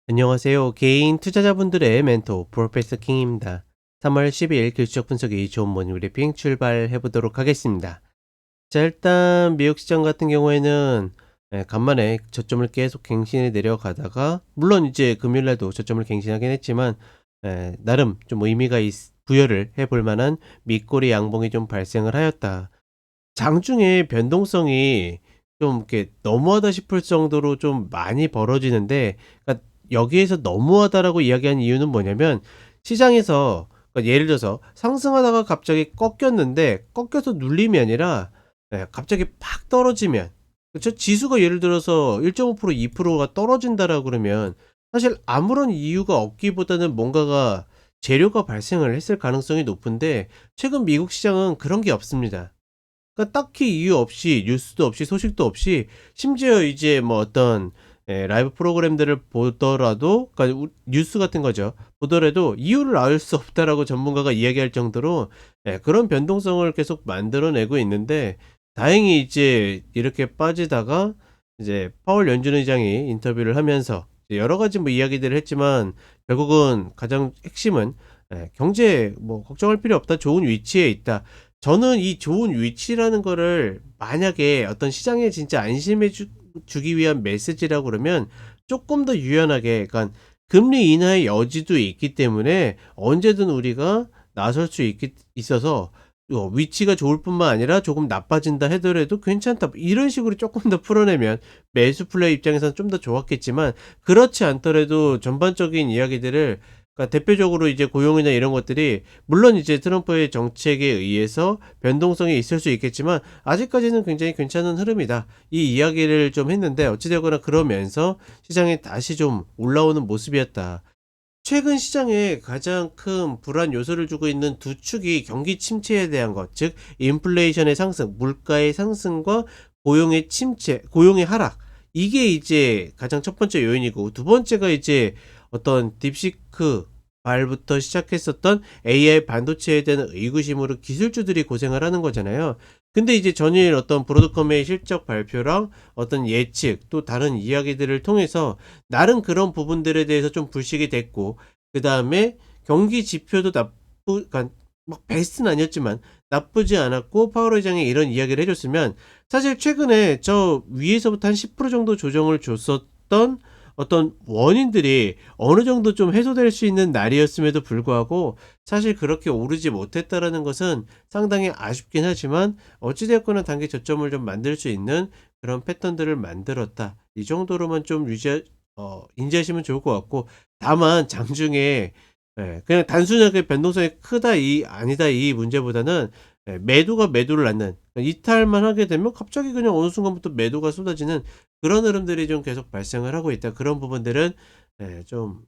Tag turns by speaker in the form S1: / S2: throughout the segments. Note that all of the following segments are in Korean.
S1: 안녕하세요. 개인 투자자분들의 멘토 프로페서 킹입니다. 3월 12일 기술적 분석이 좋은 모닝 브리핑 출발해 보도록 하겠습니다. 자, 일단 미국 시장 같은 경우에는 간만에 저점을 계속 갱신해 내려가다가 물론 이제 금요일 날도 저점을 갱신하긴 했지만 나름 좀 의미가 부여를 해볼 만한 밑꼬리 양봉이 좀 발생을 하였다. 장중에 변동성이 좀 이렇게 너무하다 싶을 정도로 좀 많이 벌어지는데, 그러니까 여기에서 너무하다라고 이야기한 이유는 뭐냐면 시장에서, 그러니까 예를 들어서 상승하다가 갑자기 꺾였는데 꺾여서 눌림이 아니라 갑자기 팍 떨어지면, 그쵸? 지수가 예를 들어서 1.5% 2%가 떨어진다라고 그러면 사실 아무런 이유가 없기보다는 뭔가가 재료가 발생을 했을 가능성이 높은데, 최근 미국 시장은 그런 게 없습니다. 그러니까 딱히 이유 없이 뉴스도 없이 소식도 없이, 심지어 이제 뭐 어떤 라이브 프로그램들을 보더라도, 그러니까 뉴스 같은 거죠. 보더라도 이유를 알 수 없다라고 전문가가 이야기할 정도로 그런 변동성을 계속 만들어내고 있는데, 다행히 이제 이렇게 빠지다가 이제 파월 연준 의장이 인터뷰를 하면서 이제 여러 가지 뭐 이야기들을 했지만, 결국은 가장 핵심은 경제 뭐 걱정할 필요 없다. 좋은 위치에 있다. 저는 이 좋은 위치라는 거를 만약에 어떤 시장에 진짜 안심해 주기 위한 메시지라고 그러면 조금 더 유연하게, 그러니까 금리 인하의 여지도 있기 때문에 언제든 우리가 나설 수 있어서 위치가 좋을 뿐만 아니라 조금 나빠진다 하더라도 괜찮다, 이런 식으로 조금 더 풀어내면 매수 플레이 입장에서는 좀 더 좋았겠지만, 그렇지 않더라도 전반적인 이야기들을, 그러니까 대표적으로 이제 고용이나 이런 것들이 물론 이제 트럼프의 정책에 의해서 변동성이 있을 수 있겠지만 아직까지는 굉장히 괜찮은 흐름이다, 이 이야기를 좀 했는데, 어찌되거나 그러면서 시장이 다시 좀 올라오는 모습이었다. 최근 시장에 가장 큰 불안 요소를 주고 있는 두 축이 경기 침체에 대한 것, 즉 인플레이션의 상승, 물가의 상승과 고용의 침체, 고용의 하락, 이게 이제 가장 첫 번째 요인이고, 두 번째가 이제 어떤 딥시크 말부터 시작했었던 AI 반도체에 대한 의구심으로 기술주들이 고생을 하는 거잖아요. 근데 이제 전일 어떤 브로드컴의 실적 발표랑 어떤 예측, 또 다른 이야기들을 통해서 나름 그런 부분들에 대해서 좀 불식이 됐고, 그다음에 경기 지표도 그러니까 막 베스트는 아니었지만 나쁘지 않았고, 파월 의장이 이런 이야기를 해 줬으면 사실 최근에 저 위에서부터 한 10% 정도 조정을 줬었던 어떤 원인들이 어느 정도 좀 해소될 수 있는 날이었음에도 불구하고 사실 그렇게 오르지 못했다라는 것은 상당히 아쉽긴 하지만, 어찌 됐거나 단기 저점을 좀 만들 수 있는 그런 패턴들을 만들었다, 이 정도로만 좀 인지하시면 좋을 것 같고, 다만 장중에 그냥 단순하게 변동성이 크다 이 아니다 이 문제보다는 매도가 매도를 낳는, 그러니까 이탈만 하게 되면 갑자기 그냥 어느 순간부터 매도가 쏟아지는 그런 흐름들이 좀 계속 발생을 하고 있다. 그런 부분들은 좀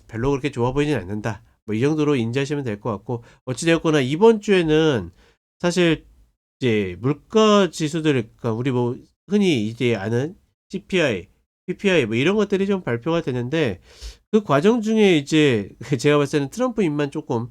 S1: 별로 그렇게 좋아 보이진 않는다, 뭐 이 정도로 인지하시면 될 것 같고, 어찌 되었거나 이번 주에는 사실 이제 물가 지수들, 그러니까 우리 뭐 흔히 이제 아는 CPI, PPI 뭐 이런 것들이 좀 발표가 되는데, 그 과정 중에 이제 제가 봤을 때는 트럼프 입만 조금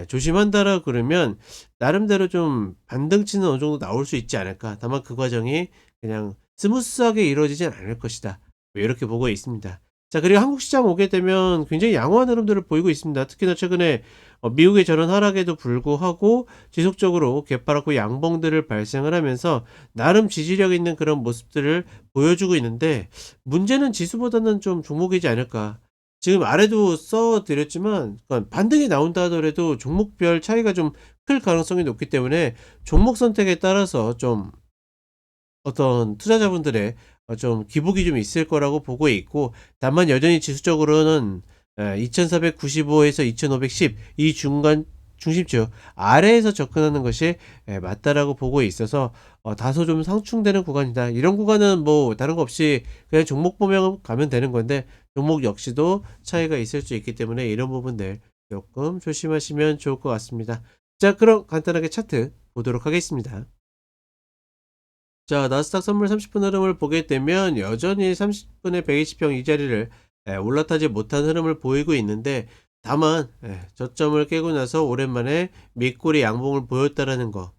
S1: 조심한다라 그러면 나름대로 좀 반등치는 어느 정도 나올 수 있지 않을까. 다만 그 과정이 그냥 스무스하게 이루어지진 않을 것이다, 뭐 이렇게 보고 있습니다. 자, 그리고 한국 시장 오게 되면 굉장히 양호한 흐름들을 보이고 있습니다. 특히나 최근에 미국의 저런 하락에도 불구하고 지속적으로 개파랗고 양봉들을 발생을 하면서 나름 지지력 있는 그런 모습들을 보여주고 있는데, 문제는 지수보다는 좀 종목이지 않을까. 지금 아래도 써 드렸지만, 그러니까 반등이 나온다 하더라도 종목별 차이가 좀 클 가능성이 높기 때문에 종목 선택에 따라서 좀 어떤 투자자분들의 좀 기복이 좀 있을 거라고 보고 있고, 다만 여전히 지수적으로는 2495에서 2510 이 중간 중심주 아래에서 접근하는 것이 맞다라고 보고 있어서 다소 좀 상충되는 구간이다. 이런 구간은 뭐 다른 거 없이 그냥 종목 보면 가면 되는 건데, 종목 역시도 차이가 있을 수 있기 때문에 이런 부분들 조금 조심하시면 좋을 것 같습니다. 자, 그럼 간단하게 차트 보도록 하겠습니다. 자, 나스닥 선물 30분 흐름을 보게 되면 여전히 30분의 120평 이 자리를 올라타지 못한 흐름을 보이고 있는데, 다만 저점을 깨고 나서 오랜만에 밑꼬리 양봉을 보였다라는 거,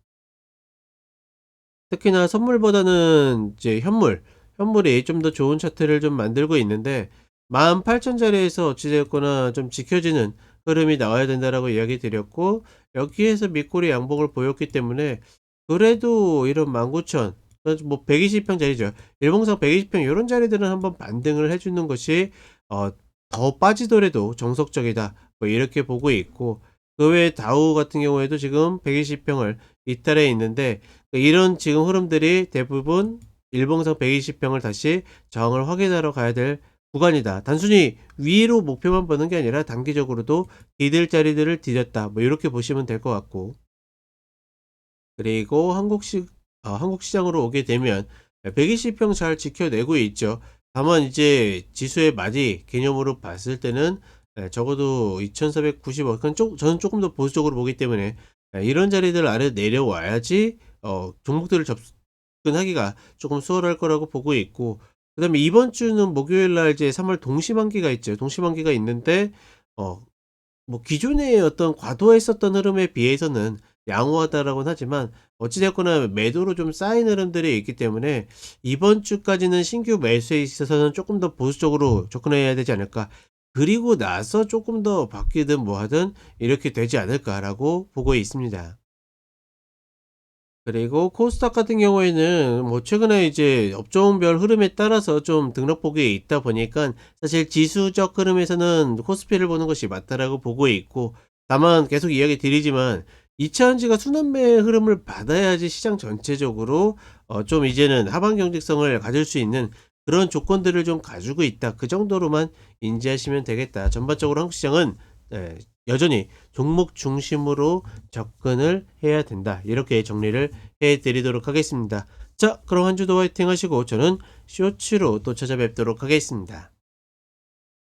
S1: 특히나 선물보다는 이제 현물이 좀 더 좋은 차트를 좀 만들고 있는데, 18,000 자리에서 어찌 됐거나 좀 지켜지는 흐름이 나와야 된다라고 이야기 드렸고, 여기에서 밑꼬리 양봉을 보였기 때문에 그래도 이런 19,000, 뭐 120평 자리죠. 일봉상 120평 요런 자리들은 한번 반등을 해 주는 것이 어 더 빠지더라도 정석적이다, 뭐 이렇게 보고 있고, 그 외에 다우 같은 경우에도 지금 120평을 이탈해 있는데, 이런 지금 흐름들이 대부분 일봉상 120평을 다시 저항을 확인하러 가야 될 구간이다. 단순히 위로 목표만 보는 게 아니라 단기적으로도 디딜 자리들을 디뎠다, 뭐 이렇게 보시면 될 것 같고, 그리고 한국 시장으로 오게 되면 120평 잘 지켜내고 있죠. 다만 이제 지수의 마디 개념으로 봤을 때는 적어도 2495, 그건 저는 조금 더 보수적으로 보기 때문에 이런 자리들 아래 내려와야지 종목들을 접근하기가 조금 수월할 거라고 보고 있고, 그다음에 이번 주는 목요일 날 이제 3월 동시만기가 있죠. 동시만기가 있는데 어 뭐 기존의 어떤 과도했었던 흐름에 비해서는 양호하다라고는 하지만, 어찌 됐거나 매도로 좀 쌓인 흐름들이 있기 때문에 이번 주까지는 신규 매수에 있어서는 조금 더 보수적으로 접근해야 되지 않을까. 그리고 나서 조금 더 바뀌든 뭐 하든 이렇게 되지 않을까라고 보고 있습니다. 그리고 코스닥 같은 경우에는 뭐 최근에 이제 업종별 흐름에 따라서 좀 등락폭이 있다 보니까 사실 지수적 흐름에서는 코스피를 보는 것이 맞다라고 보고 있고, 다만 계속 이야기 드리지만 2차 전지가 순환매의 흐름을 받아야지 시장 전체적으로 좀 이제는 하방 경직성을 가질 수 있는 그런 조건들을 좀 가지고 있다, 그 정도로만 인지하시면 되겠다. 전반적으로 한국 시장은 여전히 종목 중심으로 접근을 해야 된다, 이렇게 정리를 해 드리도록 하겠습니다. 자, 그럼 한 주도 화이팅 하시고 저는 쇼츠로 또 찾아뵙도록 하겠습니다.